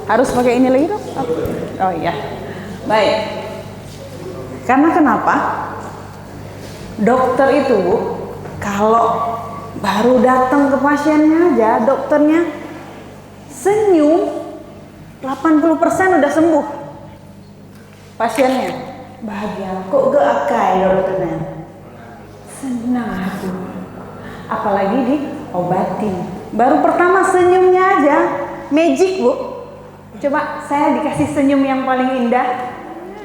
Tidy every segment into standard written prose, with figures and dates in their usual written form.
Harus pakai ini lagi dong? Oh iya. Baik. Karena kenapa? Dokter itu, Bu, kalau baru datang ke pasiennya aja, dokternya senyum, 80% udah sembuh pasiennya. Bahagia, kok gak akai dokternya? Senang aku. Apalagi diobatin. Baru pertama senyumnya aja, magic, Bu. Coba saya dikasih senyum yang paling indah.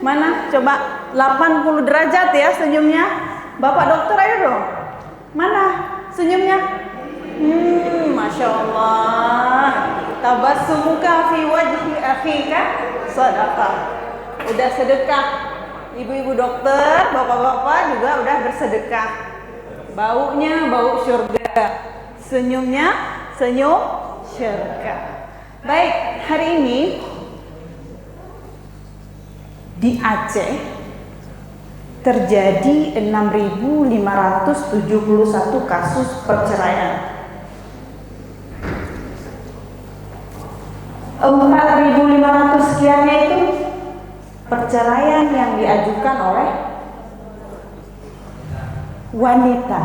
Mana? Coba 80 derajat ya senyumnya. Bapak dokter ayo dong. Mana senyumnya? Masya Allah. Tabassumuka fi wajhi akhika sadaqah. Udah sedekah. Ibu-ibu dokter, bapak-bapak juga udah bersedekah. Baunya bau surga. Senyumnya senyum surga. Baik, hari ini di Aceh terjadi 6.571 kasus perceraian. 4.500 sekiannya itu perceraian yang diajukan oleh wanita.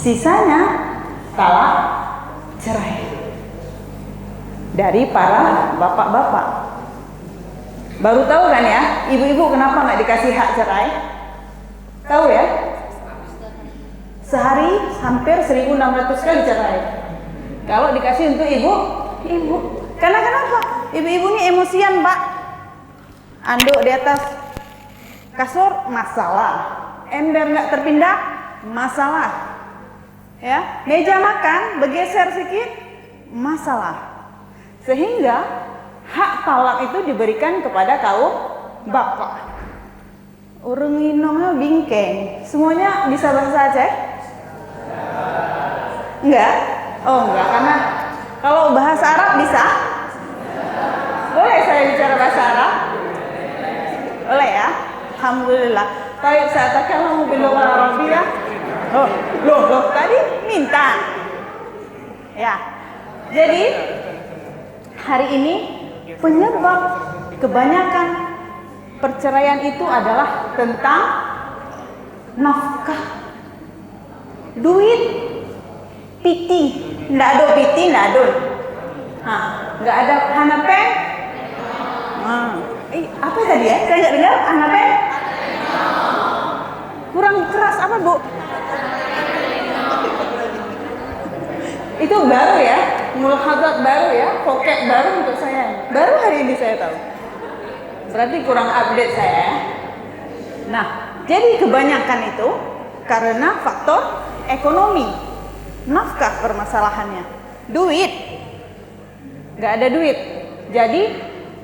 Sisanya talak cerai dari para bapak-bapak. Baru tahu kan ya, ibu-ibu kenapa nggak dikasih hak cerai? Tahu ya? Sehari hampir 1.600 kali cerai. Kalau dikasih untuk ibu. Karena kenapa? Ibu-ibu ini emosian, Pak. Anduk di atas kasur, masalah. Ember nggak terpindah, masalah. Ya, meja makan bergeser sedikit, masalah. Sehingga hak talak itu diberikan kepada kaum bapak. Urung inongnya bingkeng. Semuanya bisa bahasa Aceh? Enggak? Oh enggak, karena kalau bahasa Arab bisa? Boleh saya bicara bahasa Arab? Boleh ya? Alhamdulillah. Baik, saya takalamu bil lughah Arabiyah. Oh, loh, tadi minta. Ya. Jadi hari ini penyebab kebanyakan perceraian itu adalah tentang nafkah, duit, piti, nggak ada piti, nggak ada, nggak ada hanape. Apa tadi ya? Saya nggak dengar hanape. Kurang keras apa, Bu? Itu baru ya, mulhadat baru ya, vocab baru untuk saya. Baru hari ini saya tahu. Berarti kurang update saya. Nah, jadi kebanyakan itu karena faktor ekonomi. Nafkah permasalahannya. Duit. Nggak ada duit. Jadi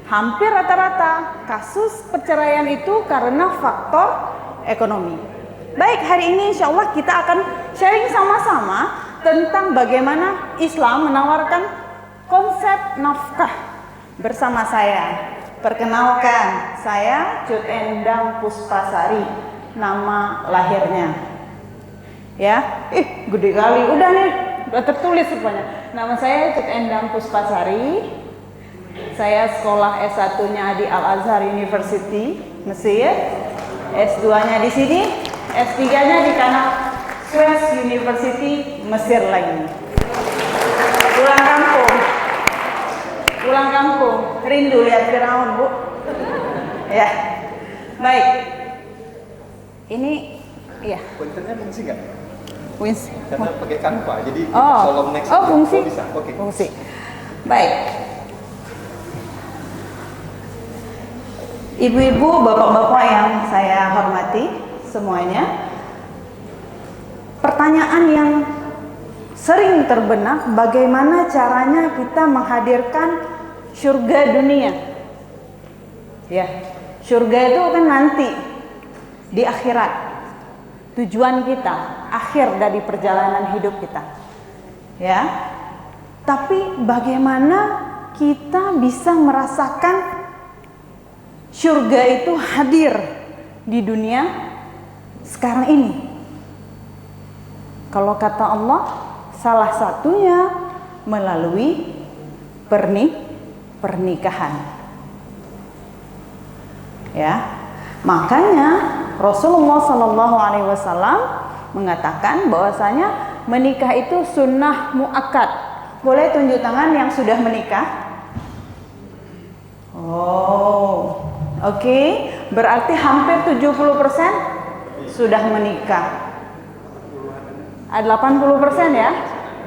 hampir rata-rata kasus perceraian itu karena faktor ekonomi. Baik, hari ini insya Allah kita akan sharing sama-sama tentang bagaimana Islam menawarkan konsep nafkah bersama saya. Perkenalkan, saya Cut Endang Puspasari, nama lahirnya. Ya, gede kali, udah nih, udah tertulis rupanya. Nama saya Cut Endang Puspasari. Saya sekolah S1-nya di Al-Azhar University, Mesir. S2-nya di sini, S3-nya di Kanal Suez University, Mesir lagi. Pulang kampung, rindu lihat Firaun, Bu. Ya, baik. Ini, iya. Pointernya fungsi nggak? Fungsi. Karena pakai Canva, jadi kolom next. Fungsi. Bisa, oke. Fungsi. Baik. Ibu-ibu, bapak-bapak yang saya hormati semuanya. Pertanyaan yang sering terbenak, bagaimana caranya kita menghadirkan surga dunia? Ya, surga itu kan nanti di akhirat. Tujuan kita, akhir dari perjalanan hidup kita. Ya. Tapi bagaimana kita bisa merasakan surga itu hadir di dunia sekarang ini? Kalau kata Allah, salah satunya melalui pernikahan. Ya, makanya Rasulullah Shallallahu Alaihi Wasallam mengatakan bahwasanya menikah itu sunnah muakkad. Boleh tunjuk tangan yang sudah menikah? Oh, oke. Berarti hampir 70% sudah menikah. Ada 80% ya?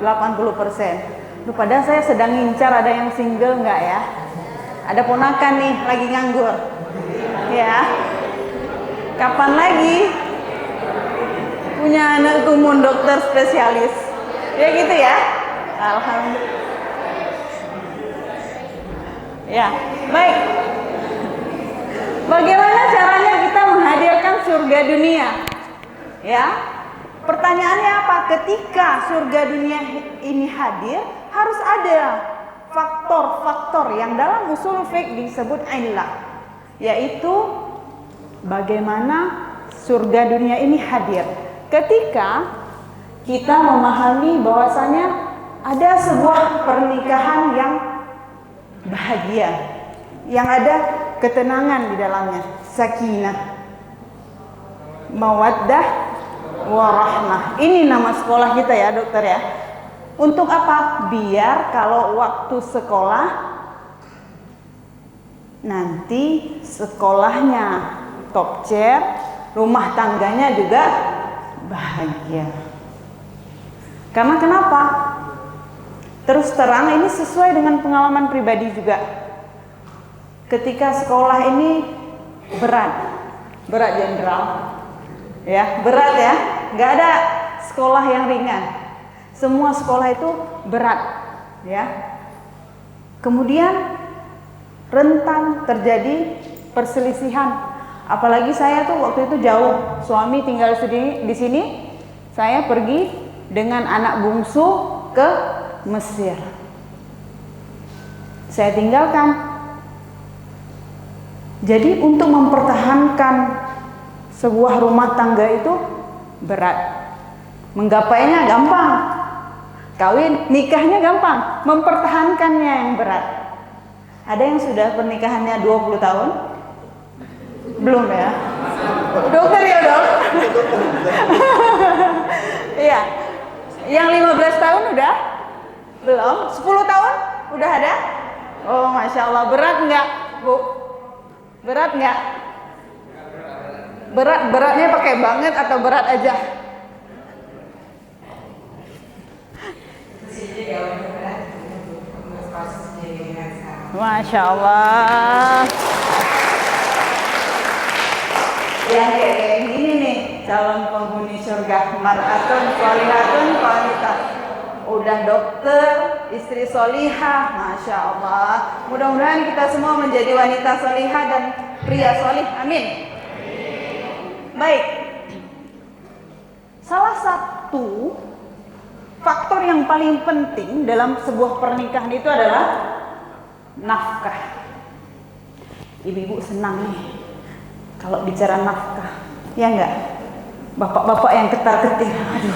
80%. Duh, padahal saya sedang ngincar ada yang single nggak ya? Ada ponakan nih lagi nganggur. Ya. Kapan lagi punya anak kumun dokter spesialis? Ya gitu ya. Alhamdulillah. Ya, baik. Bagaimana caranya kita menghadirkan surga dunia? Ya. Pertanyaannya apa? Ketika surga dunia ini hadir, harus ada faktor-faktor yang dalam usul fiqh disebut illah, yaitu bagaimana surga dunia ini hadir. Ketika kita memahami bahwasanya ada sebuah pernikahan yang bahagia, yang ada ketenangan di dalamnya, sakinah, mawaddah, warahmah. Ini nama sekolah kita ya dokter ya. Untuk apa? Biar kalau waktu sekolah nanti sekolahnya top chair, rumah tangganya juga bahagia. Karena kenapa? Terus terang ini sesuai dengan pengalaman pribadi juga. Ketika sekolah ini berat jenderal. Ya, berat ya. Nggak ada sekolah yang ringan. Semua sekolah itu berat, ya. Kemudian rentan terjadi perselisihan. Apalagi saya tuh waktu itu jauh, suami tinggal di sini, saya pergi dengan anak bungsu ke Mesir. Saya tinggalkan. Jadi untuk mempertahankan sebuah rumah tangga itu berat. Menggapainya gampang. Kawin, nikahnya gampang. Mempertahankannya yang berat. Ada yang sudah pernikahannya 20 tahun? Belum ya? Dokter ya dok? Iya. Yang 15 tahun udah? Belum? 10 tahun? Udah ada? Oh Masya Allah. Berat nggak Bu? Berat nggak? Beratnya pakai banget atau berat aja? Masya Allah. Yang kayak gini nih calon penghuni surga, mar'atun sholihatun qanitat. Udah dokter, istri solihah, Masya Allah. Mudah-mudahan kita semua menjadi wanita solihah dan pria solih. Amin. Baik, salah satu faktor yang paling penting dalam sebuah pernikahan itu adalah nafkah. Ibu-ibu senang nih kalau bicara nafkah, ya enggak? Bapak-bapak yang ketar-ketir, aduh.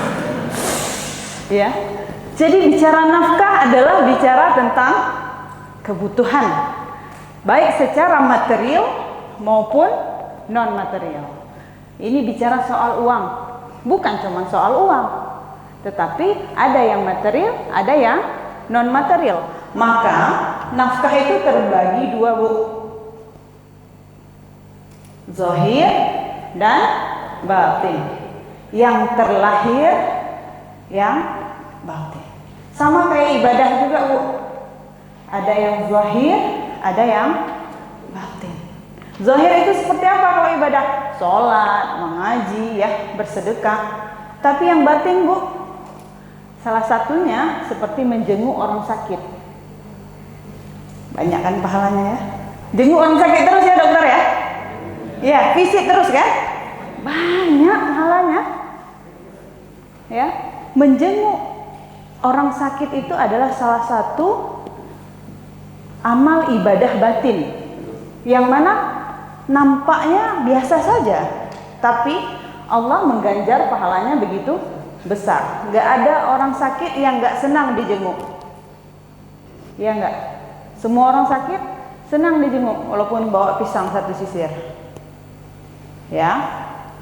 Ya, jadi bicara nafkah adalah bicara tentang kebutuhan, baik secara material maupun non material. Ini bicara soal uang, bukan cuma soal uang, tetapi ada yang material, ada yang non material. Maka nafkah itu terbagi dua, Bu. Zahir dan batin. Yang terlahir, yang batin. Sama kayak ibadah juga, Bu. Ada yang zahir, ada yang batin. Zahir itu seperti apa kalau ibadah? Sholat, mengaji, ya, bersedekah. Tapi yang batin, Bu, salah satunya seperti menjenguk orang sakit. Banyak kan pahalanya ya? Jenguk orang sakit terus ya dokter ya? Ya, visit terus kan? Banyak pahalanya. Ya, menjenguk orang sakit itu adalah salah satu amal ibadah batin. Yang mana nampaknya biasa saja, tapi Allah mengganjar pahalanya begitu besar. Gak ada orang sakit yang gak senang dijenguk. Ya enggak? Semua orang sakit senang dijenguk walaupun bawa pisang satu sisir. Ya.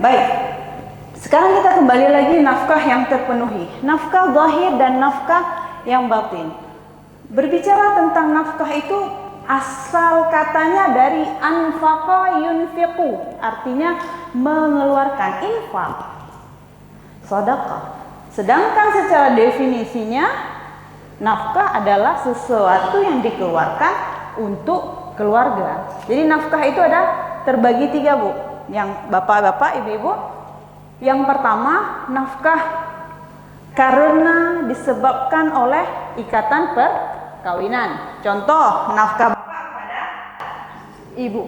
Baik. Sekarang kita kembali lagi nafkah yang terpenuhi. Nafkah zahir dan nafkah yang batin. Berbicara tentang nafkah itu asal katanya dari anfaqa yunfiqu, artinya mengeluarkan, infak, sedekah. Sedangkan secara definisinya nafkah adalah sesuatu yang dikeluarkan untuk keluarga. Jadi nafkah itu ada terbagi 3, Bu. Yang bapak-bapak, ibu-ibu. Yang pertama, nafkah karena disebabkan oleh ikatan perkawinan. Contoh, nafkah bapak kepada ibu,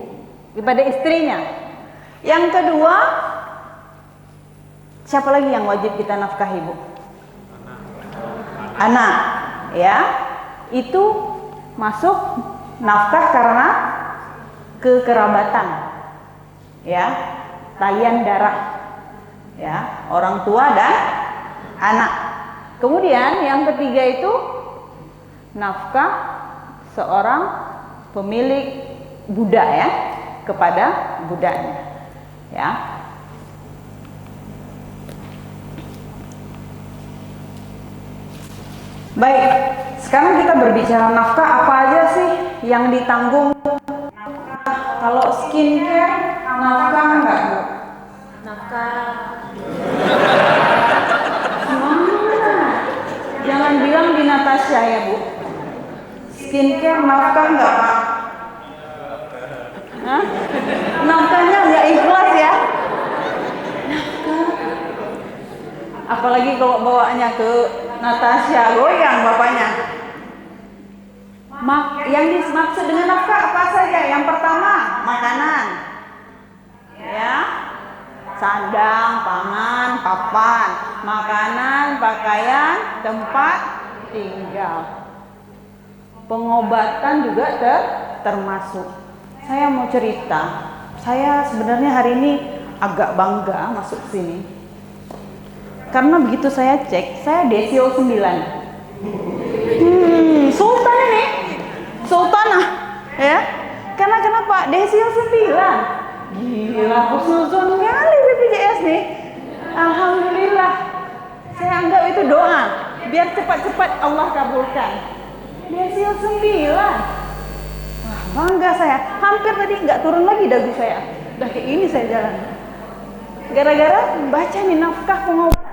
kepada istrinya. Yang kedua, siapa lagi yang wajib kita nafkahi, Bu? Anak, ya. Itu masuk nafkah karena kekerabatan, ya, talian darah, ya, orang tua dan anak. Kemudian yang ketiga itu nafkah seorang pemilik budak, ya, kepada budaknya, ya. Baik, sekarang kita berbicara nafkah, apa aja sih yang ditanggung nafkah? Kalau skincare, nafkah enggak, Bu? Nafkah. Mana? Jangan bilang di Natasha ya, Bu. Skincare nafkah enggak, Pak? Hah? Nafkahnya enggak ikhlas ya? Nafkah. Apalagi kalau bawaannya ke Natasha, goyang bapaknya. Yang dimaksud dengan nafkah apa saja? Yang pertama, makanan, ya, sandang, pangan, papan, makanan, pakaian, tempat tinggal, pengobatan juga termasuk. Saya mau cerita, saya sebenarnya hari ini agak bangga masuk sini. Karena begitu saya cek, saya desio 9. Sultan ini, sultanah, ya. Karena kenapa? Desio 9. Gila, husnuzon kali BPJS nih. Alhamdulillah. Saya anggap itu doa, biar cepat-cepat Allah kabulkan. Desio 9. Wah, bangga saya. Hampir tadi nggak turun lagi dagu saya. Udah kayak ini saya jalan. Gara-gara baca nih nafkah pengobatan.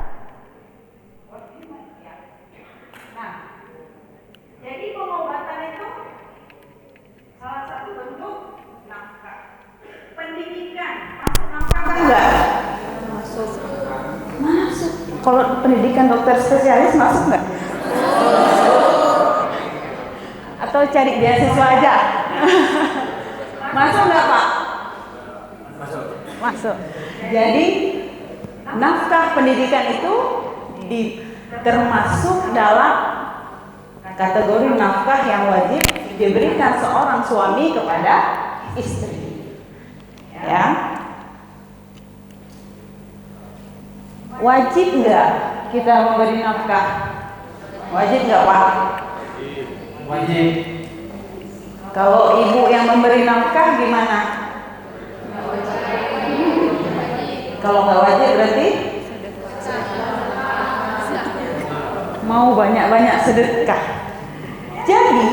Jadi pengobatan itu salah satu bentuk nafkah. Pendidikan masuk nafkah enggak? Masuk. Masuk. Kalau pendidikan dokter spesialis masuk enggak? Atau cari beasiswa aja? Masuk enggak, Pak? Masuk. Masuk. Jadi nafkah pendidikan itu termasuk dalam kategori nafkah yang wajib diberikan seorang suami kepada istri. Ya. Wajib enggak kita memberi nafkah? Wajib enggak, Pak? Wajib. Kalau ibu yang memberi nafkah gimana? Kalau nggak wajib berarti mau banyak-banyak sedekah. Jadi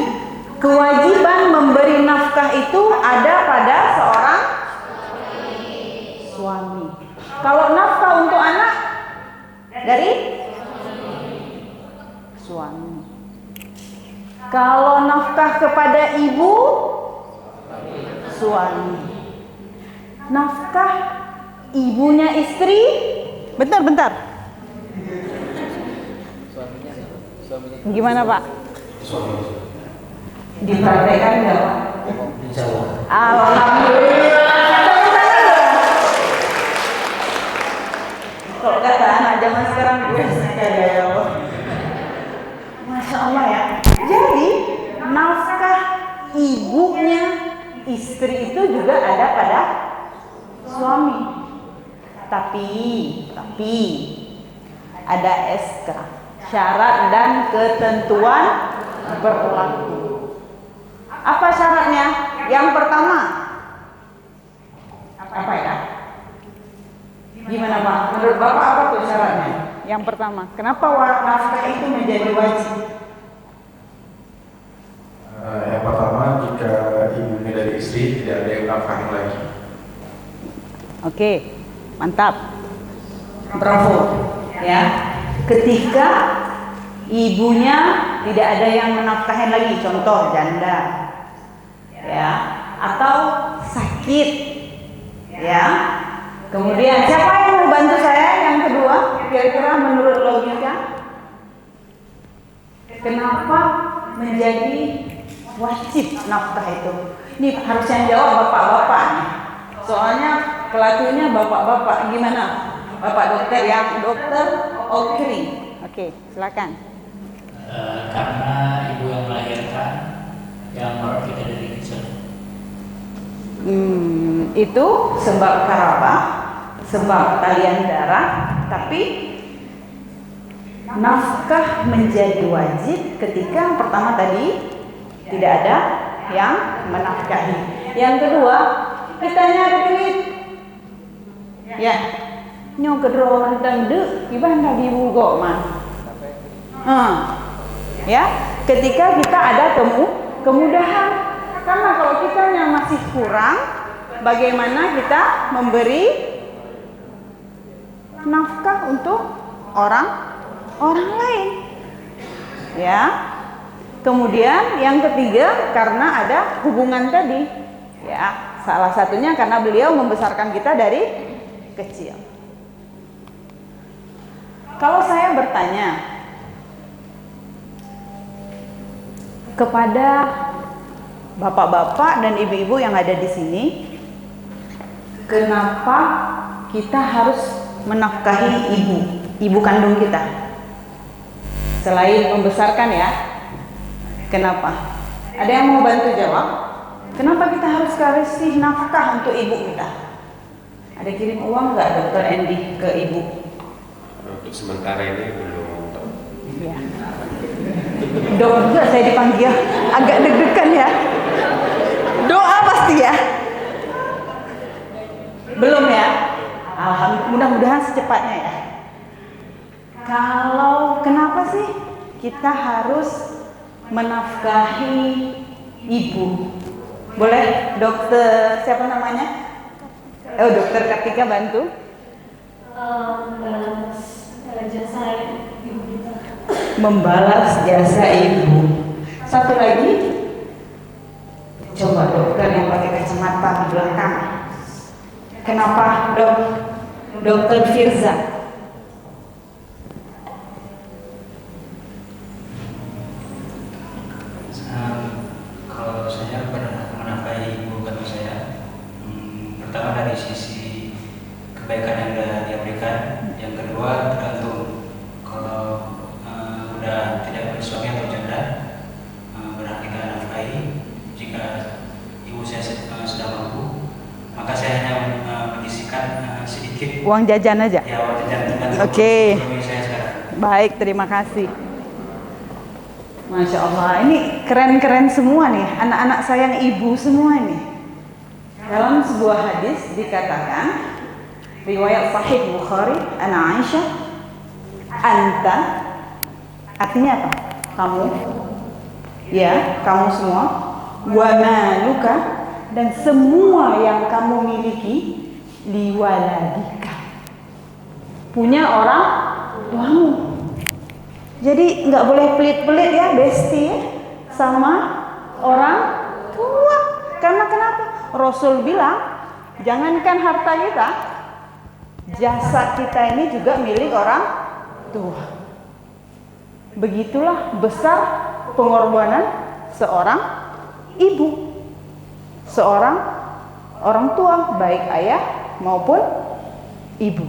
kewajiban memberi nafkah itu ada pada seorang suami. Kalau nafkah untuk anak dari suami. Kalau nafkah kepada ibu, suami. Nafkah ibunya istri, bentar. Gimana, Pak? Dipraktekkan nggak, Pak? Alhamdulillah. Kalau kata anak zaman sekarang, ya Allah. Masya Allah ya. Jadi nafkah ibunya istri itu juga ada pada suami. Tapi ada SK, syarat dan ketentuan berlaku. Apa syaratnya? Yang pertama, apa ya? Gimana Pak? Menurut Bapak apa tuh syaratnya? Yang pertama, kenapa nafkah itu menjadi wajib? Yang pertama, jika ibunya dari istri tidak ada yang nafkahin lagi. Oke, mantap. Bravo. Ya. Ketika ibunya tidak ada yang menafkahin lagi, contoh janda, ya, atau sakit, ya. Kemudian siapa yang mau bantu saya? Yang kedua, kira-kira menurut logika, kenapa menjadi wajib nafkah itu? Ini harus yang jawab bapak-bapak nih. Soalnya pelakunya bapak-bapak. Gimana? Bapak dokter yang dokter Okri. Oke, silakan. Karena ibu yang melahirkan yang merawat kita dari kecil. Itu sebab karabah, sebab talian darah, tapi nafkah menjadi wajib ketika yang pertama tadi tidak ada yang menafkahi. Yang kedua, kita nyari duit. Ya, nyo kedro rentang dek, gimana ibu kok mah? Ya, ketika kita ada kemudahan, karena kalau kita yang masih kurang, bagaimana kita memberi nafkah untuk orang lain? Ya. Kemudian yang ketiga, karena ada hubungan tadi, ya, salah satunya karena beliau membesarkan kita dari kecil. Kalau saya bertanya kepada bapak-bapak dan ibu-ibu yang ada di sini, kenapa kita harus menafkahi ibu kandung kita? Selain membesarkan ya, kenapa? Ada yang mau bantu jawab? Kenapa kita harus kasih nafkah untuk ibu kita? Ada kirim uang nggak Dokter Andy ke ibu? Untuk sementara ini belum. Ya. Dok juga saya dipanggil, agak deg-degan ya. Doa pasti ya? Belum ya? Alhamdulillah, mudah-mudahan secepatnya ya. Kalau kenapa sih kita harus menafkahi ibu? Boleh dokter siapa namanya? Dokter Kartika bantu. Membalas jasa ibu. Satu lagi, coba dokter yang pakai kacamata di belakang. Kenapa Dokter Firza? Kalau saya pernah menafkahi ibu kandung saya, pertama dari sisi kebaikan yang sudah dia berikan, yang kedua tergantung kalau udah tidak bersuami atau janda, berhak kita nafkahi. Jika ibu saya sudah mampu, maka saya hanya menyisihkan sedikit Uang jajan aja. ya, uang jajan. Oke. Saya sekarang. Baik, terima kasih. Masya Allah, ini keren-keren semua nih, anak-anak sayang ibu semua ini. Dalam sebuah hadis dikatakan, riwayat Sahih Bukhari, Ana Aisyah, anta, artinya apa? Kamu, ya, kamu semua, wa maluka, dan semua yang kamu miliki, liwaladika, punya orang tuamu. Jadi nggak boleh pelit-pelit ya, besti ya, sama orang tua. Karena kenapa? Rasul bilang, jangankan harta kita, jasad kita ini juga milik orang tua. Begitulah besar pengorbanan seorang ibu, seorang orang tua, baik ayah maupun ibu.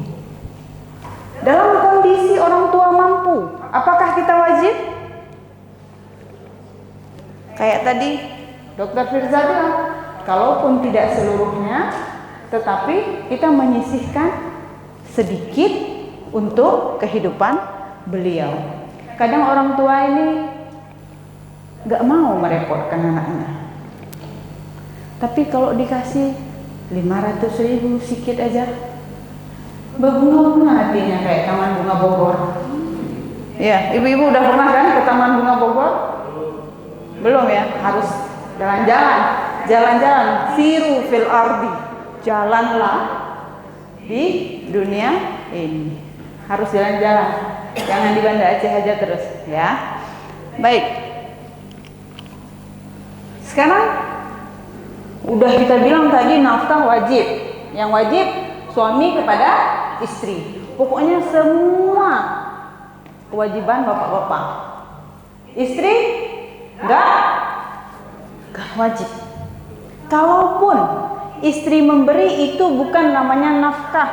Dalam kondisi orang tua mampu, apakah kita wajib? Kayak tadi Dokter Firza bilang, kalaupun tidak seluruhnya, tetapi kita menyisihkan sedikit untuk kehidupan beliau. Kadang orang tua ini gak mau merepotkan anaknya. Tapi kalau dikasih 500.000 sikit aja, berbunga-bunga hatinya kayak Taman Bunga Bogor. Ya, ibu-ibu udah pernah kan ke Taman Bunga Bogor? Belum ya? Harus jalan-jalan. Siru fil ardi, jalanlah di dunia ini. Harus jalan-jalan, jangan di Banda Aceh aja terus, ya. Baik. Sekarang udah kita bilang tadi nafkah wajib. Yang wajib suami kepada istri. Pokoknya semua kewajiban bapak-bapak. Istri enggak wajib. Kalaupun istri memberi itu bukan namanya nafkah,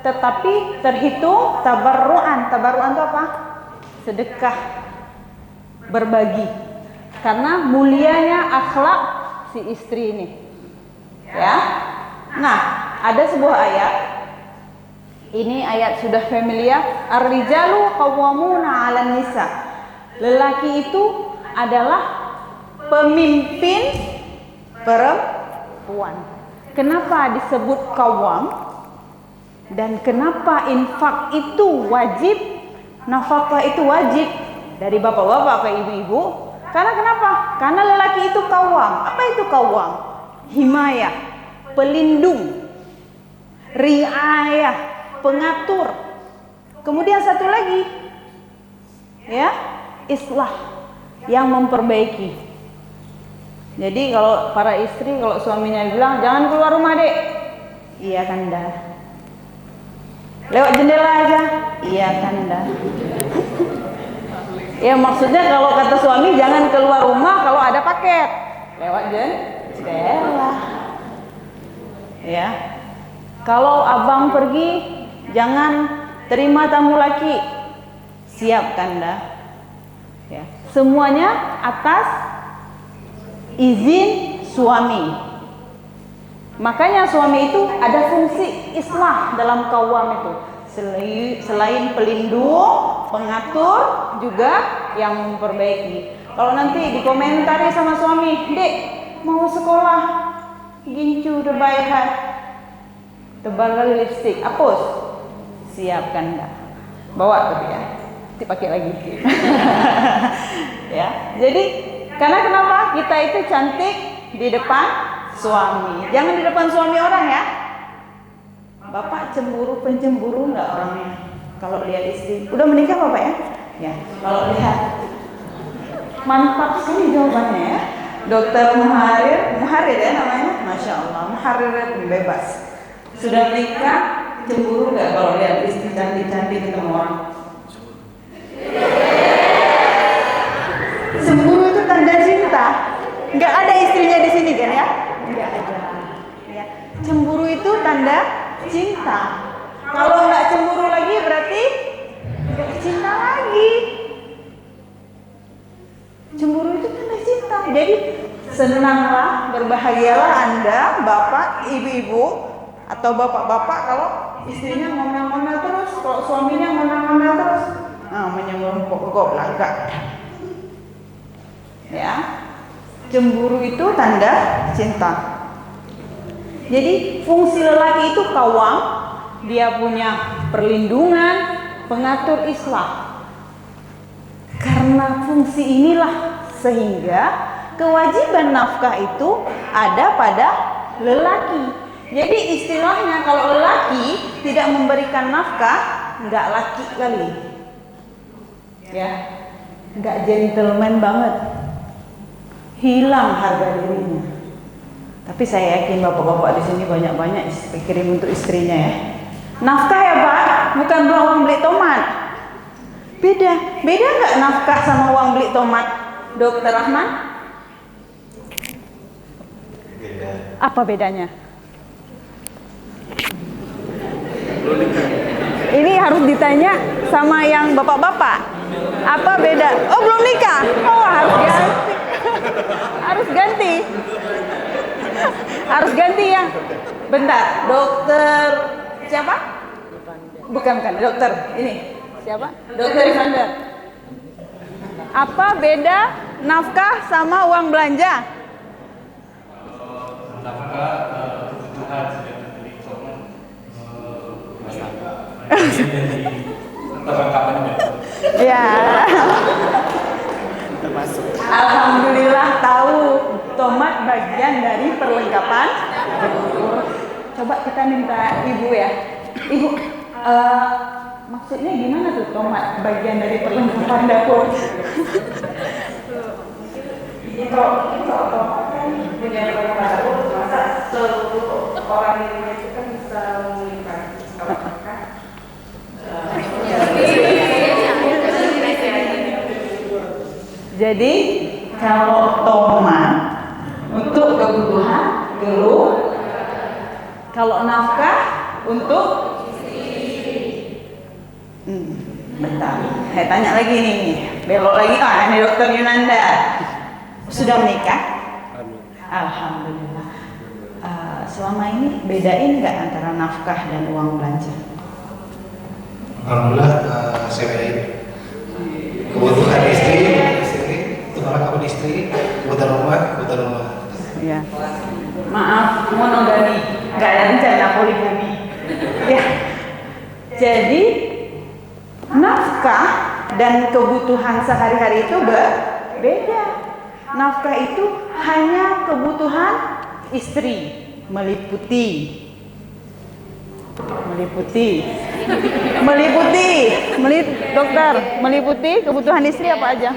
tetapi terhitung tabarruan. Tabarruan itu apa? Sedekah, berbagi. Karena mulianya akhlak si istri ini. Ya. Nah, ada sebuah ayat. Ini ayat sudah familiar. Ar-rijalu qawwamuna 'alan nisa. Lelaki itu adalah pemimpin perempuan. Kenapa disebut qawwam? Dan kenapa infak itu wajib? Nafkah itu wajib dari bapak-bapak ke ibu-ibu? Karena kenapa? Karena lelaki itu qawwam. Apa itu qawwam? Himayah, pelindung, riayah, pengatur. Kemudian satu lagi, ya, islah, yang memperbaiki. Jadi kalau para istri, kalau suaminya bilang jangan keluar rumah dek, iya kanda. Lewat jendela aja, iya kanda. Ya maksudnya kalau kata suami jangan keluar rumah kalau ada paket, lewat jendela. Ya, kalau abang pergi jangan terima tamu laki, siap kanda. Ya, semuanya atas izin suami. Makanya suami itu ada fungsi islah dalam qawwam itu. Selain pelindung, pengatur, juga yang memperbaiki. Kalau nanti dikomentari sama suami, dek mau sekolah, gincu debayhan, tebal kali lipstick, hapus, siapkan enggak? Bawa tuh ya, dipakai lagi. Ya, jadi karena kenapa kita itu cantik di depan suami, jangan di depan suami orang ya. Bapak pencemburu enggak orangnya kalau lihat istri? Udah menikah bapak ya? Ya, kalau lihat. Mantap sekali jawabannya ya. Dokter Muharir ya namanya, Masya Allah, Muharir bebas. Sudah menikah, cemburu enggak kalau lihat istri cantik-cantik ketemu orang? Cemburu itu tanda cinta. Enggak ada istrinya di sini kan ya? Enggak ada. Ya. Cemburu itu tanda cinta. Kalau nggak cemburu lagi berarti nggak cinta lagi. Cemburu itu tanda cinta. Jadi senanglah, berbahagialah Anda, bapak, ibu-ibu, atau bapak-bapak kalau istrinya ngomel-ngomel terus, kalau suaminya ngomel-ngomel terus, menyembur belaka. Ya, cemburu itu tanda cinta. Jadi fungsi lelaki itu qawwam, dia punya perlindungan, pengatur islah. Karena fungsi inilah sehingga kewajiban nafkah itu ada pada lelaki. Jadi istilahnya kalau lelaki tidak memberikan nafkah, enggak laki kali. Ya, enggak gentleman banget. Hilang harga dirinya. Tapi saya yakin bapak-bapak di sini banyak-banyak kirim untuk istrinya ya. Nafkah ya Pak, bukan uang beli tomat. Beda nggak nafkah sama uang beli tomat, Dokter Rahman? Beda. Apa bedanya? Ini harus ditanya sama yang bapak-bapak. Apa beda? Oh belum nikah? Oh harus ganti. Harus ganti. Harus ganti yang bentar, dokter siapa? Bukan dokter ini siapa? Dokter Ivander. Apa beda nafkah sama uang belanja? nafkah kebutuhan sudah dari Tomat dari perlengkapan itu. Ya. Alhamdulillah tahu tomat bagian dari perlengkapan dapur. Coba kita minta ibu ya. Ibu, maksudnya gimana tuh tomat bagian dari perlengkapan dapur? Itu tomat kan punya perlengkapan dapur, masa seluruh orang di dunia itu kan bisa mengikat kalau makan. Jadi kalau tomat untuk kebutuhan geluh, kalau nafkah untuk bentar, saya tanya lagi nih, belok lagi. Ini Dokter Yunanda sudah menikah? Alhamdulillah. Selama ini bedain nggak antara nafkah dan uang belanja? Alhamdulillah, saya bedain. Kebutuhan istri, kebutuhan istri, kebutuhan rumah. Ya. Maaf, monogami, nggak ada rencana poligami. Ya. Jadi nafkah dan kebutuhan sehari-hari itu berbeda. Nafkah itu hanya kebutuhan istri, meliputi dokter, meliputi kebutuhan istri apa aja?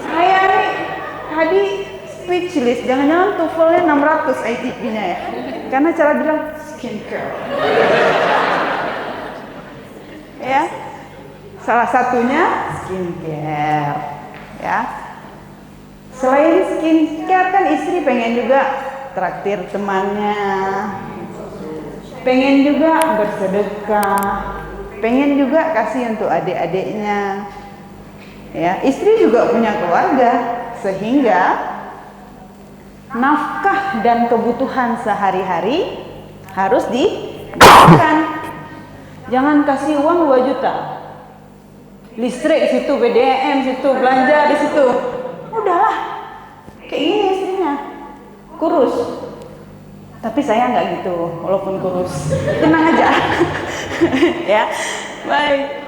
Saya nih tadi speechless, jangan-jangan TOEFL-nya 600 ITP-nya ya, karena cara bilang skincare. Ya, salah satunya skincare. Ya, selain skincare kan istri pengen juga traktir temannya, pengen juga bersedekah, pengen juga kasih untuk adik-adiknya. Ya, istri juga punya keluarga, sehingga nafkah dan kebutuhan sehari-hari harus diberikan. Jangan kasih uang 2 juta, listrik situ, BDM situ, belanja di situ. Udahlah, kayak gini istrinya, kurus. Tapi saya nggak gitu, walaupun kurus, tenang aja. Ya, baik.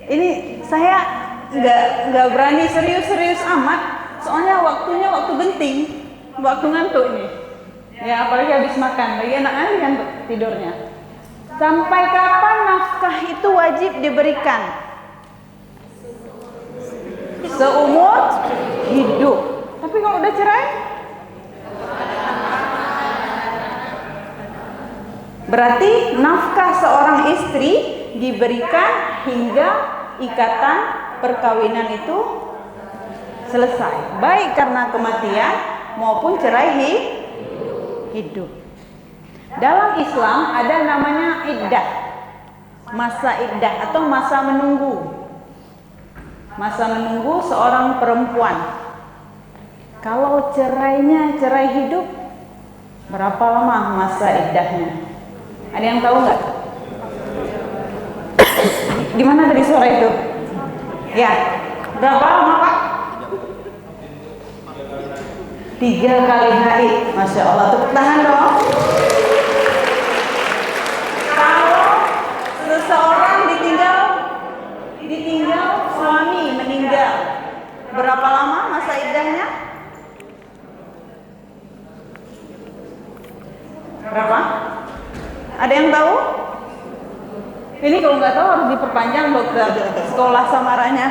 Ini saya nggak berani serius-serius amat, soalnya waktunya waktu genting, waktu ngantuk nih. Ya, apalagi habis makan, lagi enak kan tidurnya. Sampai kapan nafkah itu wajib diberikan? Seumur hidup. Tapi kalau udah cerai? Berarti nafkah seorang istri diberikan hingga ikatan perkawinan itu selesai, baik karena kematian maupun cerai hidup. Dalam Islam ada namanya iddah, masa iddah atau masa menunggu. Masa menunggu seorang perempuan. Kalau cerainya cerai hidup, berapa lama masa iddahnya? Ada yang tahu nggak? Gimana tadi suara itu? Ya, berapa lama Pak? 3 kali haid. Masya Allah, tepuk tangan dong. Kalau seseorang ditinggal suami meninggal, berapa lama masa iddahnya? Berapa? Ada yang tahu? Ini kalau nggak tahu harus diperpanjang dokter, sekolah samaranya.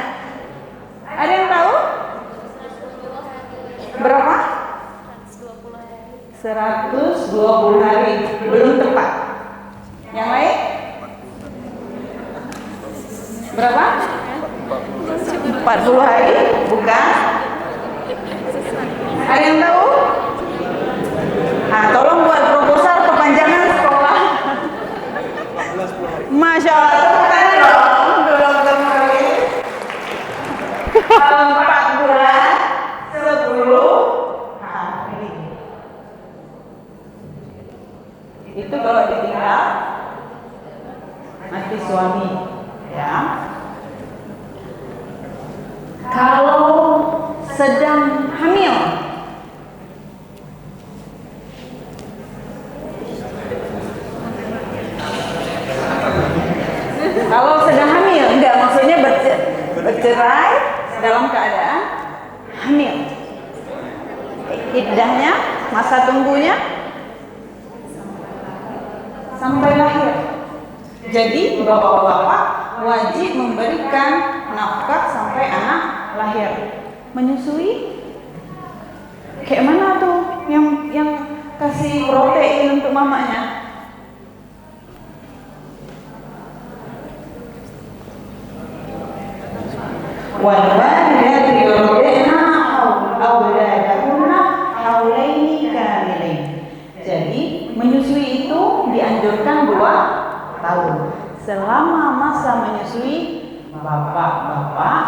Ada yang tahu? Berapa? 120 hari. Belum tepat. Yang lain? Berapa? 40 hari? Bukan? Ada yang tahu? Tolong buat proposal perpanjangan sekolah. Masya Allah, tepuk tangan dong, dokter Murali. 4 bulan 10 hari. Itu kalau ditinggal mati suami, ya. Kalau sedang hamil. Kalau sedang hamil, enggak, maksudnya bercerai dalam keadaan hamil. Iddahnya, masa tunggunya sampai lahir. Jadi bapak-bapak wajib memberikan nafkah sampai anak lahir. Menyusui kayak mana tuh yang kasih protein untuk mamanya? Walwalidatu yurdi'na auladahunna haulaini kamilain. Jadi menyusui itu dianjurkan 2 tahun. Selama masa menyusui, bapak-bapak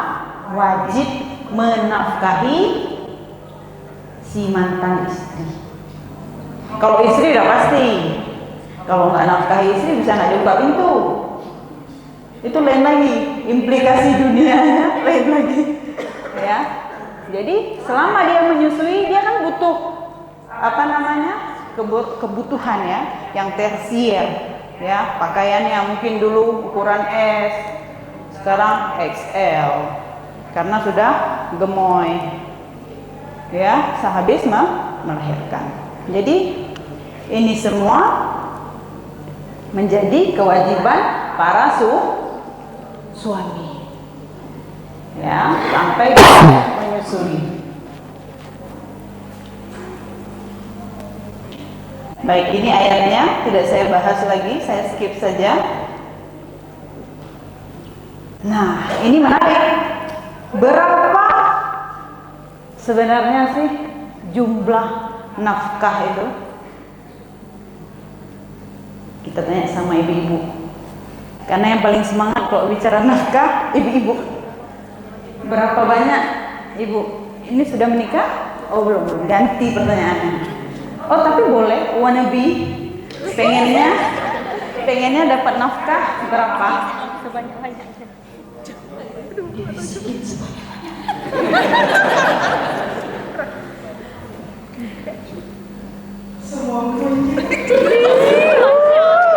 wajib menafkahi si mantan istri. Kalau istri udah pasti. Kalau nggak nafkahi istri bisa nggak buka pintu. Itu lain lagi, implikasi dunianya lain lagi, ya. Jadi selama dia menyusui, dia kan butuh kebutuhan ya, yang tersier, ya. Pakaiannya mungkin dulu ukuran S, sekarang XL, karena sudah gemoy, ya, sehabis melahirkan. Jadi ini semua menjadi kewajiban para suami, ya, sampai menyusui. Baik, ini ayatnya tidak saya bahas lagi, saya skip saja. Nah, ini menarik. Berapa sebenarnya sih jumlah nafkah itu? Kita tanya sama ibu-ibu. Karena yang paling semangat kalau bicara nafkah, ibu-ibu. Berapa banyak ibu? Ini sudah menikah? Oh belum. Ganti pertanyaannya. Oh tapi boleh, wannabe. Pengennya dapat nafkah berapa? Sebanyak-banyak. Semua punya.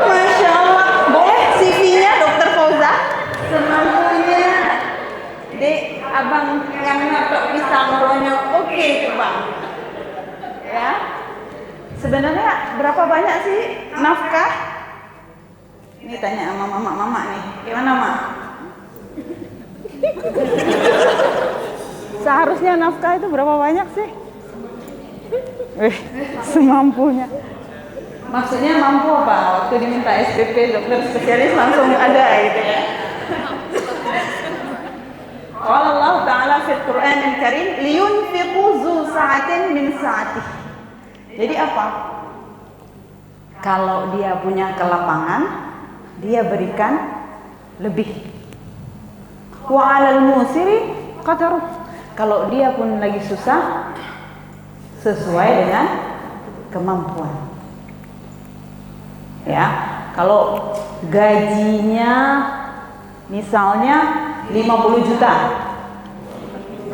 Masya Allah. Boleh CV-nya Dokter Fauza? Semampunya. Dek, abang yang napak pisang ronyok. Oke tuh bang. Ya. Sebenarnya berapa banyak sih nafkah? Ini tanya sama mama nih. Gimana mak? Seharusnya nafkah itu berapa banyak sih? Semampunya. Maksudnya mampu apa? Waktu diminta SPP dokter spesialis langsung ada gitu ya. Allah Ta'ala fil Quran Al-Karim liyunfiqu zu sa'atin min sa'atih. Jadi apa? Kalau dia punya kelapangan, dia berikan lebih. Wa 'alal musiri qadaruh. Kalau dia pun lagi susah, sesuai dengan kemampuan. Ya, kalau gajinya misalnya 50 juta,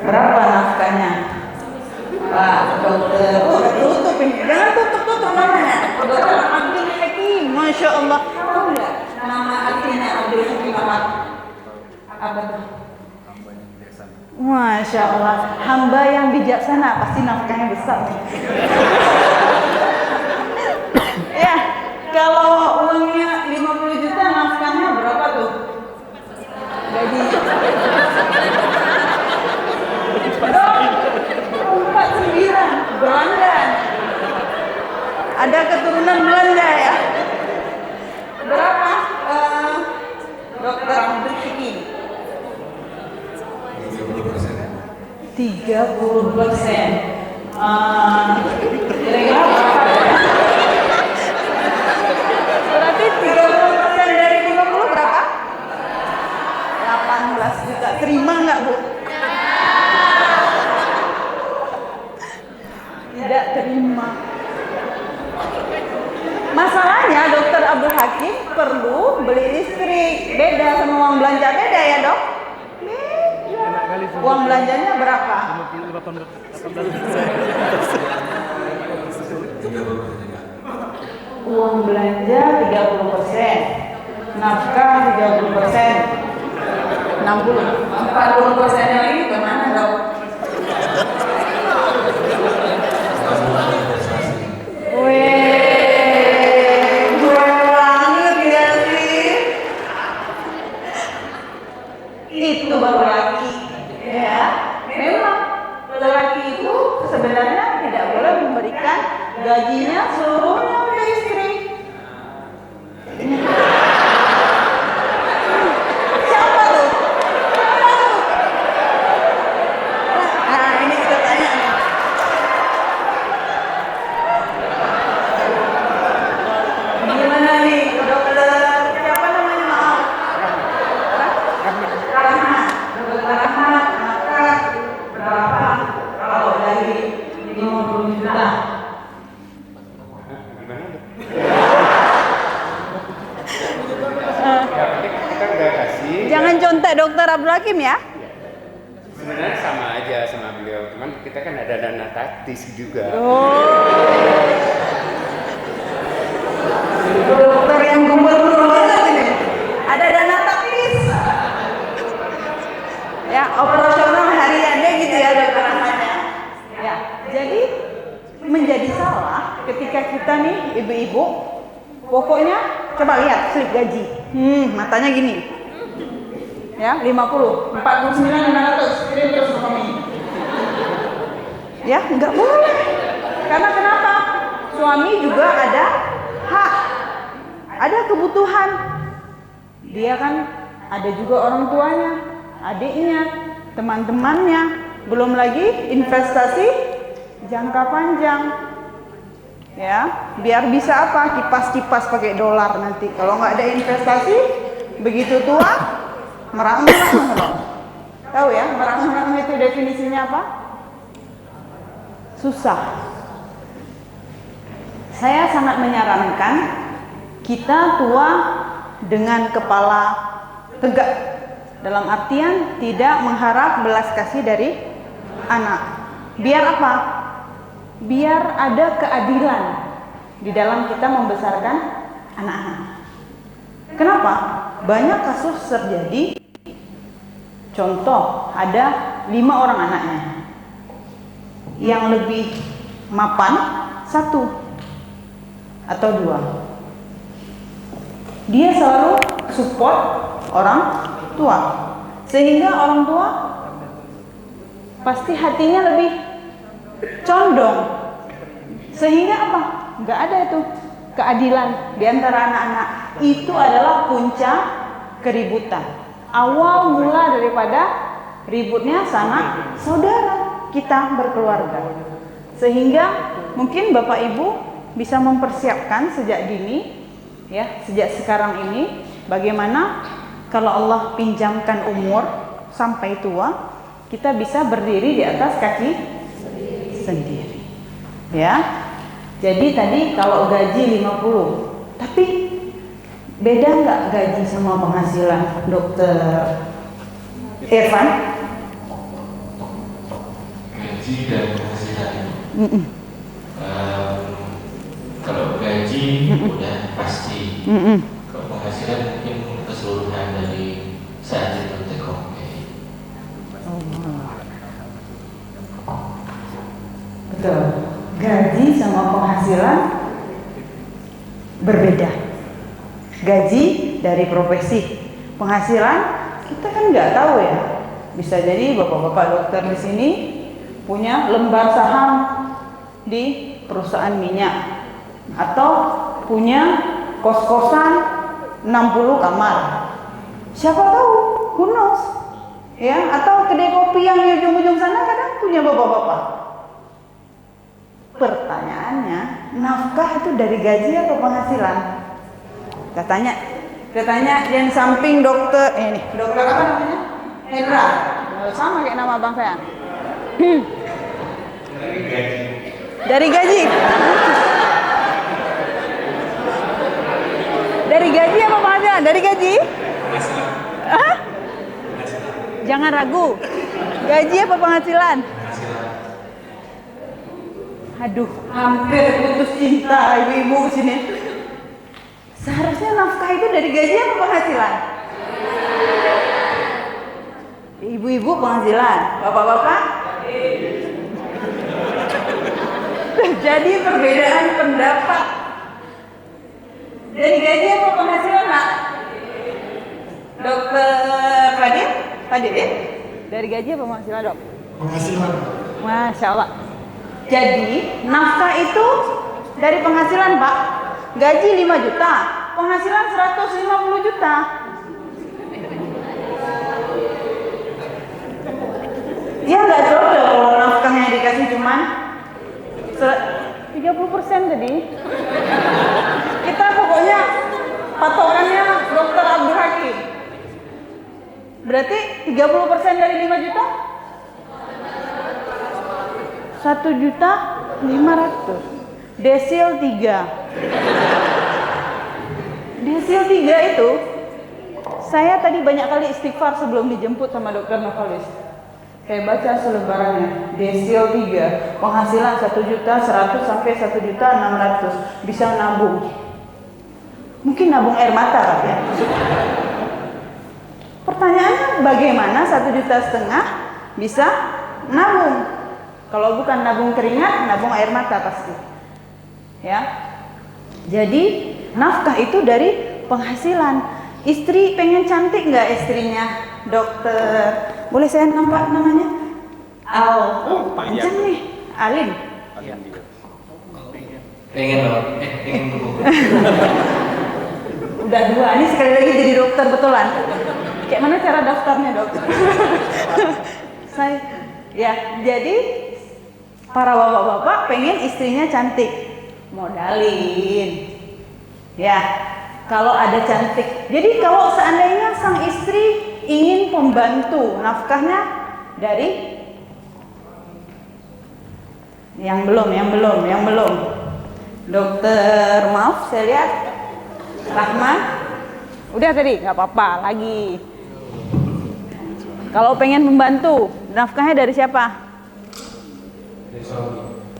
berapa nafkahnya? Pak dokter, tutup ini, jangan tutup namanya. Dokter Abdul Hakim, Masya Allah. Tahu nggak nama artinya Abdul Hakim apa? Apa tuh? Masya Allah, hamba yang bijaksana, pasti nafkahnya besar. Ya, kalau uangnya 50 juta, nafkahnya berapa tuh? Gaji 49, Belanda. Ada keturunan Belanda ya. Berapa? Dokter Abdul Hakim. 30%. Kira-kira berapa ya? Berarti 30% dari 50 berapa? 18 juta. Terima nggak Bu? Tidak terima. Masalahnya Dokter Abdul Hakim perlu beli listrik. Beda sama uang belanja, beda ya dok? Beda. Uang belanjanya berapa? Uang belanja 30%, nafkah 30%, 40% lagi kemana dok? Weh, gue banget ya sih. Itu baru laki, ya. Memang lelaki itu sebenarnya tidak boleh memberikan gajinya seluruhnya ke istri. Siapa tuh? Nah, ini kita tanya. Gimana nih, dokter? Siapa namanya maaf? Rahmat. Dokter Rahmat, maka berapa kalau dari 50 juta? Kita udah kasih. Jangan contek dokter Abdul Hakim ya. Sebenarnya sama aja sama beliau, cuman kita kan ada dana taktis juga. Dokter yang gubernur banget ini. Ada dana taktis. Ya, operasional hariannya gitu ya dokter Ahmad ya. Ya, jadi menjadi salah ketika kita nih ibu-ibu pokoknya coba lihat slip gaji. Matanya gini. Ya, 50, 49.500 kirim terus ke kami. Ya, nggak boleh. Karena kenapa? Suami juga ada hak, ada kebutuhan. Dia kan ada juga orang tuanya, adiknya, teman-temannya, belum lagi investasi jangka panjang. Ya, biar bisa apa? Kipas-kipas pakai dolar nanti. Kalau nggak ada investasi, begitu tua merang-merang. Tahu ya, merang-merang itu definisinya apa? Susah. Saya sangat menyarankan kita tua dengan kepala tegak. Dalam artian tidak mengharap belas kasih dari anak. Biar apa? Biar ada keadilan di dalam kita membesarkan anak-anak. Kenapa? Banyak kasus terjadi. Contoh, ada 5 orang anaknya. Yang lebih mapan 1 atau 2. Dia selalu support orang tua. Sehingga orang tua pasti hatinya lebih condong. Sehingga apa? Nggak ada itu keadilan di antara anak-anak. Itu adalah puncak keributan. Awal mula daripada ributnya sanak saudara kita berkeluarga. Sehingga mungkin Bapak Ibu bisa mempersiapkan sejak dini, ya, sejak sekarang ini, bagaimana kalau Allah pinjamkan umur sampai tua, kita bisa berdiri di atas kaki sendiri. Ya. Jadi tadi kalau gaji 50, tapi beda nggak gaji sama penghasilan, Dokter Evan? Gaji dan penghasilan. Kalau gaji udah pasti. Kalau penghasilan mungkin keseluruhan dari saat itu take home pay. Betul. Gaji sama penghasilan berbeda. Gaji dari profesi, penghasilan kita kan nggak tahu ya. Bisa jadi bapak-bapak dokter di sini punya lembar saham di perusahaan minyak atau punya kos-kosan 60 kamar. Siapa tahu, who knows? Ya, atau kedai kopi yang di ujung-ujung sana kadang punya bapak-bapak. Pertanyaannya, nafkah itu dari gaji atau penghasilan? Katanya yang samping dokter, dokter apa namanya? Hendra. Sama kayak nama bang saya. Dari gaji. Dari gaji apa penghasilan? Dari gaji? Hah? Jangan ragu. Gaji apa penghasilan? Penghasilan. Aduh, hampir putus cinta ibu-ibu sini. Seharusnya nafkah itu dari gaji apa penghasilan? Ibu-ibu penghasilan, bapak-bapak? Jadi perbedaan pendapat. Dari gaji apa penghasilan, Nak? Dokter Fadil? Fadil ya? Dari gaji apa penghasilan, Dok? Penghasilan. Masya Allah. Jadi nafkah itu dari penghasilan, Pak. Gaji 5 juta, penghasilan 150 juta. Ya nggak cocok kalau nafkahnya dikasih cuman 30% tadi. Kita pokoknya patokannya Dokter Abdul Hakim. Berarti 30% dari 5 juta? 1.500.000. Desil 3. Desil 3 itu saya tadi banyak kali istighfar sebelum dijemput sama Dokter Novalis. Saya baca selebarannya. Desil 3, penghasilan 1.100.000 sampai 1.600.000, bisa nabung. Mungkin nabung air mata kan ya. Pertanyaannya bagaimana 1,5 juta bisa nabung? Kalau bukan nabung keringat, nabung air mata pasti. Ya. Jadi nafkah itu dari penghasilan. Istri pengen cantik nggak istrinya? Dokter, boleh saya nampak namanya? Panjang nih, Alin. Pengen loh, pengen dulu. Udah 2, ini sekali lagi jadi dokter betulan. Kayak mana cara daftarnya, Dok? Jadi para bapak-bapak pengen istrinya cantik, modalin. Ya, kalau ada cantik. Jadi kalau seandainya sang istri ingin pembantu, nafkahnya dari yang belum. Dokter, maaf, saya lihat Rahman. Udah tadi, nggak apa-apa lagi. Kalau pengen membantu, nafkahnya dari siapa?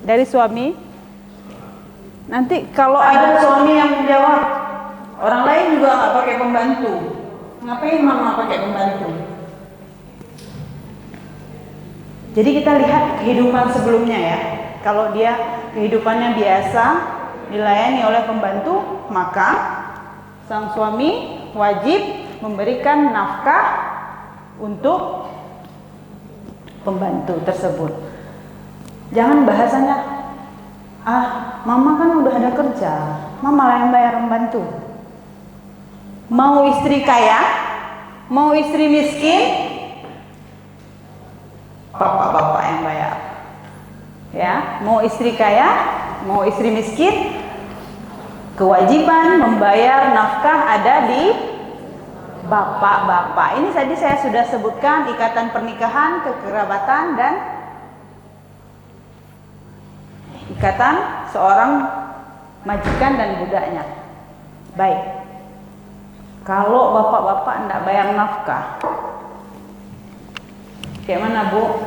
Dari suami. Nanti kalau ada suami yang menjawab, orang lain juga nggak pakai pembantu. Ngapain mama pakai pembantu? Jadi kita lihat kehidupan sebelumnya ya. Kalau dia kehidupannya biasa, dilayani oleh pembantu, maka sang suami wajib memberikan nafkah untuk pembantu tersebut. Jangan bahasanya, mama kan udah ada kerja, mama lah yang bayar pembantu. Mau istri kaya, mau istri miskin, bapak-bapak yang bayar. Ya, mau istri kaya, mau istri miskin, kewajiban membayar nafkah ada di bapak-bapak. Ini tadi saya sudah sebutkan ikatan pernikahan, kekerabatan, dan ikatan seorang majikan dan budaknya. Baik. Kalau bapak-bapak tidak bayar nafkah, kayak mana, Bu?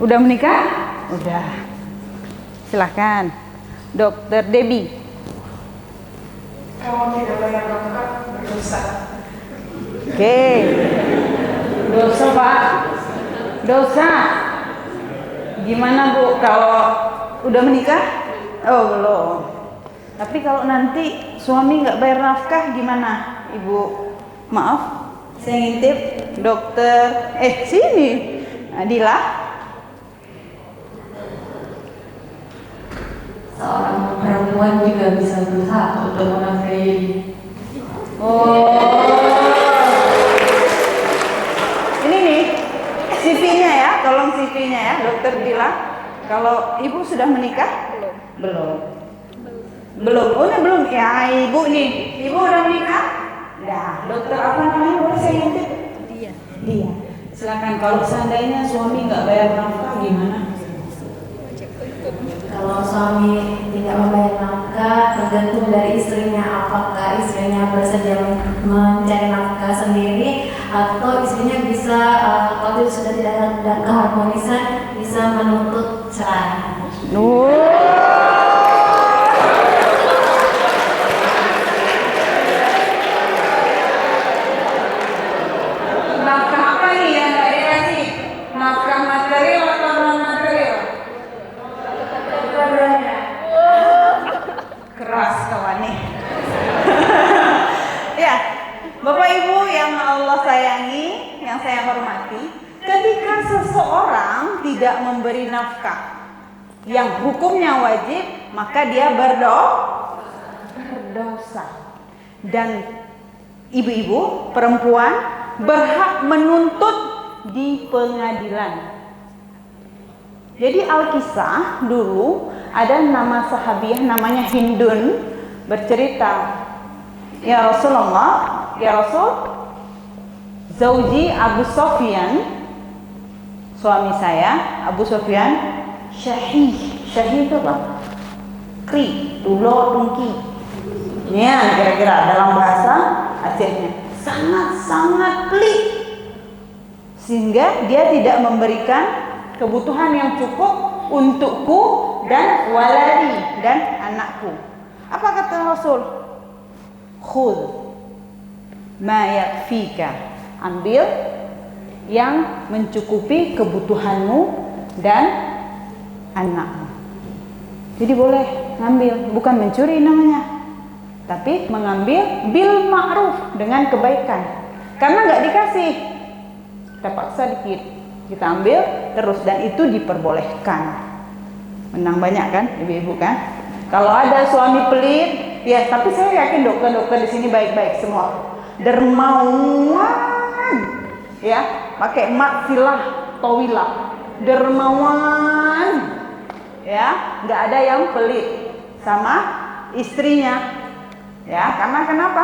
Udah menikah? Udah. Silahkan, Dokter Debbie. Kalau tidak bayar nafkah, berdosa. Oke. Dosa, Pak. Dosa. Gimana, Bu, kalau udah menikah? Oh, belum. Tapi kalau nanti suami nggak bayar nafkah gimana, Ibu? Maaf, saya ngintip Dokter. Sini, Adila. Seorang perempuan juga bisa berusaha untuk menafkahi. Ini nih CV-nya ya, tolong CV-nya ya, Dokter Dila. Kalau Ibu sudah menikah? Belum. Oh, ini belum. Ya, Ibu nih. Ibu udah menikah? Dah. Dokter apa namanya? Boleh saya ngintip? Dia. Silakan. Kalau seandainya suami nggak bayar nafkah gimana? Kalau suami tidak membayar nafkah, tergantung dari istrinya. Apakah istrinya bersedia mencari nafkah sendiri atau istrinya bisa kalau itu sudah tidak ada keharmonisan bisa menuntut cerai. Nafkah apa nih yang nggak dikasih? Nafkah material atau non material? Keras kawan nih. Ya, Bapak Ibu yang Allah sayangi, yang saya hormati, ketika seseorang tidak memberi nafkah yang hukumnya wajib, maka dia berdosa. Dan ibu-ibu, perempuan berhak menuntut di pengadilan. Jadi Al-Kisah dulu ada nama sahabiah namanya Hindun bercerita, "Ya Rasulullah, ya Rasul, Zauji Abu Sufyan, suami saya Abu Sufyan, syahih itu apa? Kri, tulo, tungki. Ya, kira-kira dalam bahasa Acehnya sangat-sangat pelit, sehingga dia tidak memberikan kebutuhan yang cukup untukku dan waladi dan anakku. Apa kata Rasul? Khudh ma yakfika, ambil yang mencukupi kebutuhanmu dan anakmu. Jadi boleh ngambil, bukan mencuri namanya, tapi mengambil bil ma'ruf, dengan kebaikan. Karena nggak dikasih, kita paksa dikit, kita ambil terus, dan itu diperbolehkan. Menang banyak kan, ibu-ibu kan? Kalau ada suami pelit, ya, tapi saya yakin dokter-dokter di sini baik-baik semua, dermawan, ya, pakai maksilah tawilah, dermawan, ya, nggak ada yang pelit sama istrinya, ya, karena kenapa?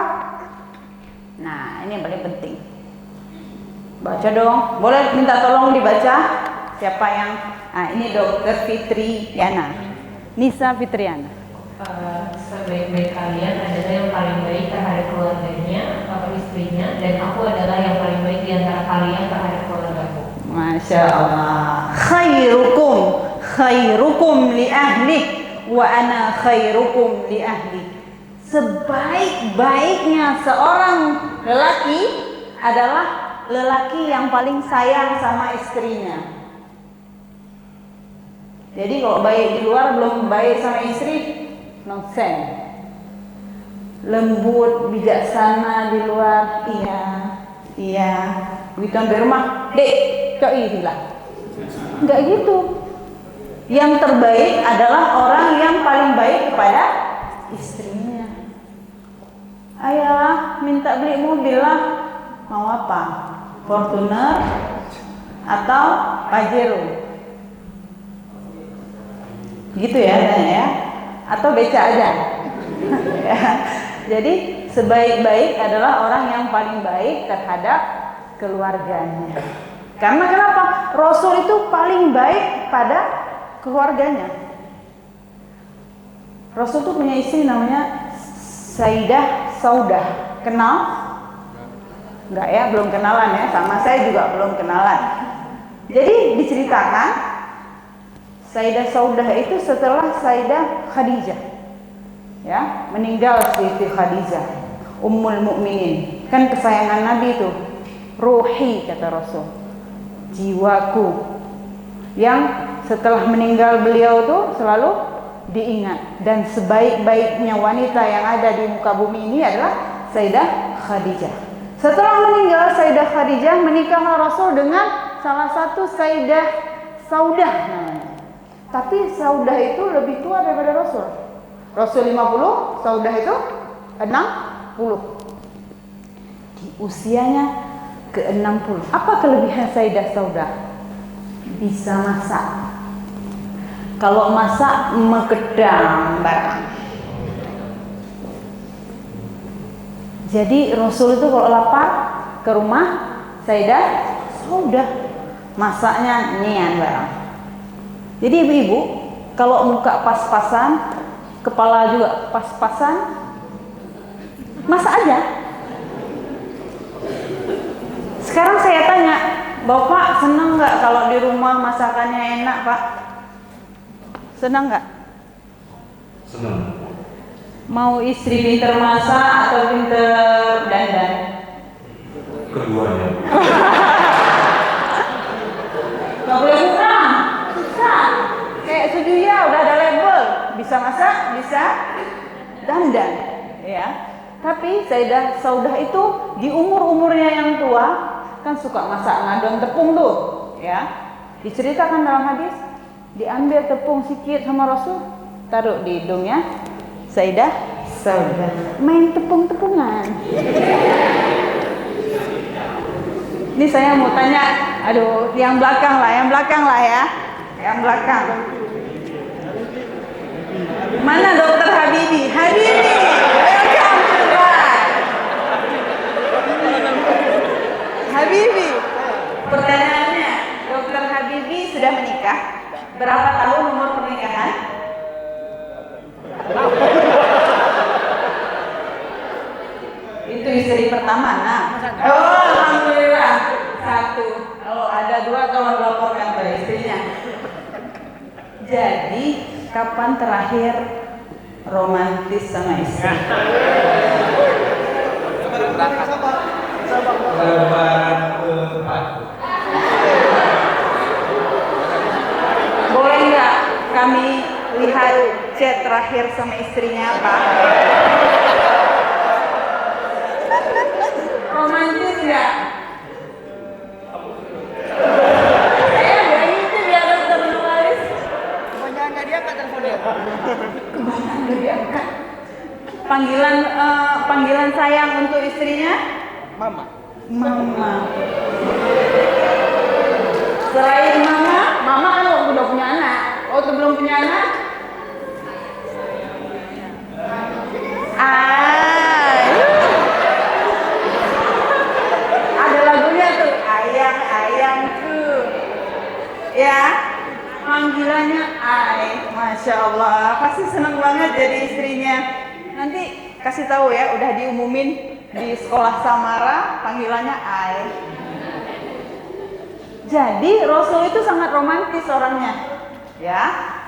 Nah, ini yang paling penting. Baca dong, boleh minta tolong dibaca. Siapa yang? Nah, ini Dokter Fitriana, Nisa Fitriana. Sebaik-baik kalian adalah yang paling baik terhadap keluarganya atau istrinya, dan aku adalah yang paling baik di antara kalian terhadap keluargaku. Masya Allah. Khairukum li ahli wa ana khairukum li ahli. Sebaik-baiknya seorang lelaki adalah lelaki yang paling sayang sama istrinya. Jadi kalau baik di luar belum baik sama istri, nonsense. Lembut, bijaksana di luar, iya. Begitu sampai rumah, dek, coi bilang. Enggak gitu. Yang terbaik adalah orang yang paling baik kepada istrinya. Ayah minta beli mobil lah, mau apa? Fortuner atau Pajero? Gitu ya, ya. Atau beca aja. Jadi sebaik-baik adalah orang yang paling baik terhadap keluarganya. Karena kenapa? Rasul itu paling baik pada keluarganya. Rasul itu punya istri namanya Sayyidah Saudah. Kenal? Enggak ya, belum kenalan ya. Sama saya juga belum kenalan. Jadi diceritakan Sayyidah Saudah itu setelah Sayyidah Khadijah, ya, meninggal Siti Khadijah, Ummul Mukminin, kan kesayangan Nabi itu, ruhi kata Rasul, jiwaku, yang setelah meninggal beliau itu selalu diingat, dan sebaik-baiknya wanita yang ada di muka bumi ini adalah Sayyidah Khadijah. Setelah meninggal Sayyidah Khadijah, menikahlah Rasul dengan salah satu Sayyidah Saudah namanya. Tapi Saudah itu lebih tua daripada Rasul. Rasul 50, Saudah itu 60. Di usianya ke-60. Apa kelebihan Sayyidah Saudah? Bisa masak. Kalau masak mekedam barang. Jadi Rasul itu kalau lapar ke rumah Sayyidah Saudah, masaknya nyian barang. Jadi ibu-ibu, kalau muka pas-pasan, kepala juga pas-pasan, masak aja. Sekarang saya tanya, Bapak senang nggak kalau di rumah masakannya enak, Pak? Senang nggak? Senang. Mau istri pinter masak atau pinter dandan? Keduanya. Nggak boleh kurang, susah. Kayak Sujuya udah ada label, bisa masak, bisa dandan, ya. Tapi Saudah itu di umurnya yang tua kan suka masak ngadon tepung tuh, ya. Diceritakan dalam hadis, diambil tepung sikit sama Rasul, taruh di hidungnya Saudah main tepung-tepungan. Ini saya mau tanya, aduh, yang belakang lah ya, yang belakang. Mana Dokter Habibi? Welcome to life. Habibi, pertanyaannya, Dokter Habibi sudah menikah? Berapa tahun umur pernikahan? Itu istri pertama, nah. Oh, alhamdulillah. 1. Oh, ada 2 kalau melaporkan ke istrinya. Jadi, kapan terakhir romantis sama istri? Boleh nggak kami lihat chat terakhir sama istrinya, Pak? Romantis nggak? Saya nggak gitu biar dokter nulis. Kebanyakan nggak diangkat teleponnya. Kebanyakan nggak diangkat. Panggilan sayang untuk istrinya? Mama. Selain mama kan udah punya anak. Waktu belum punya anak? Ada lagunya tuh, ayangku. Ya, panggilannya Masya Allah, pasti senang banget jadi istrinya. Nanti kasih tahu ya, udah diumumin di sekolah Samara, panggilannya Jadi Rasul itu sangat romantis orangnya, ya.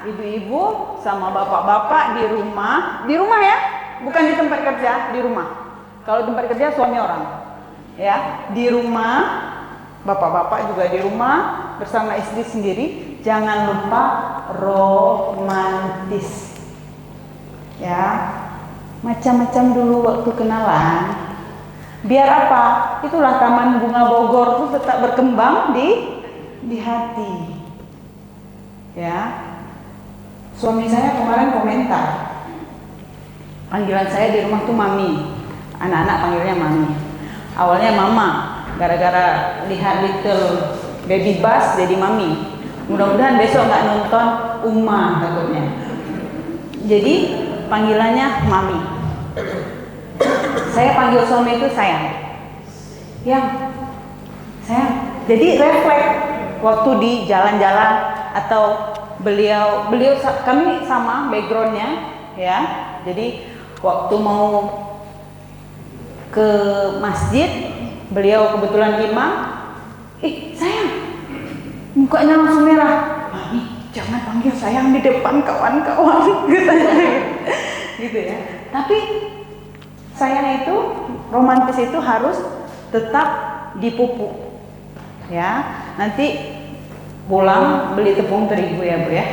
Ibu-ibu sama bapak-bapak di rumah ya, bukan di tempat kerja, di rumah. Kalau tempat kerja suami orang, ya. Di rumah, bapak-bapak juga di rumah bersama istri sendiri. Jangan lupa romantis, ya. Macam-macam dulu waktu kenalan. Biar apa? Itulah Taman Bunga Bogor tuh tetap berkembang di hati. Ya. Suami saya kemarin komentar. Panggilan saya di rumah tuh mami. Anak-anak panggilnya mami. Awalnya mama, gara-gara lihat Little Baby Bass jadi mami. Mudah-mudahan besok nggak nonton Uma takutnya. Jadi panggilannya mami. Saya panggil suami itu sayang. Sayang. Jadi refleks waktu di jalan-jalan atau beliau kami sama backgroundnya, ya. Jadi waktu mau ke masjid, beliau kebetulan imam. Sayang, mukanya langsung merah. Mami, jangan panggil sayang di depan kawan-kawan, gitu ya. Tapi sayang itu, romantis itu harus tetap dipupuk, ya. Nanti pulang beli tepung terigu ya Bu ya.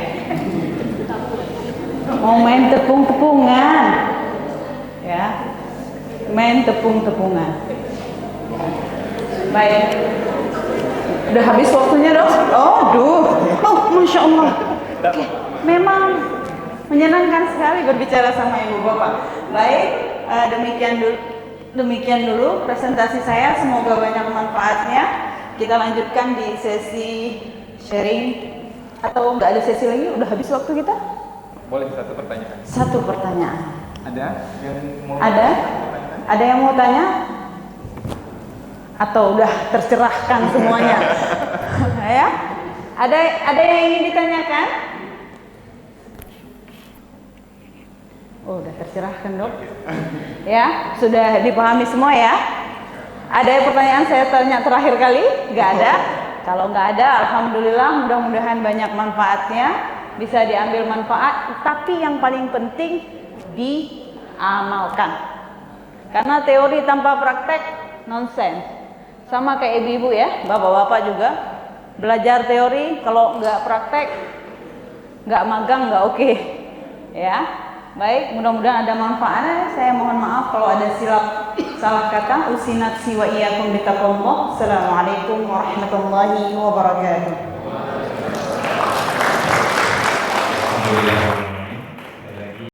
Mau main tepung-tepungan, ya. Main tepung-tepungan. Baik. Udah habis waktunya dong? Masya Allah. Oke. Memang menyenangkan sekali berbicara sama Ibu Bapak. Baik, demikian dulu presentasi saya. Semoga banyak manfaatnya. Kita lanjutkan di sesi sharing, atau nggak ada sesi lagi? Udah habis waktu kita? Boleh satu pertanyaan. Satu pertanyaan. Ada yang mau? Ada yang mau tanya? Atau udah tercerahkan semuanya? Ya? Ada yang ingin ditanyakan? Oh, udah tercerahkan Dok. Ya, sudah dipahami semua ya? Ada pertanyaan saya tanya terakhir kali? Nggak ada? Kalau nggak ada, alhamdulillah, mudah-mudahan banyak manfaatnya, bisa diambil manfaat, tapi yang paling penting diamalkan. Karena teori tanpa praktek nonsens. Sama kayak ibu-ibu ya, bapak-bapak juga belajar teori, kalau nggak praktek, nggak magang, nggak oke. Ya, baik, mudah-mudahan ada manfaatnya. Saya mohon maaf kalau ada salah kata. Usi nafsi wa iyyakum bitaqwallah. Assalamualaikum warahmatullahi wabarakatuh. Alhamdulillah.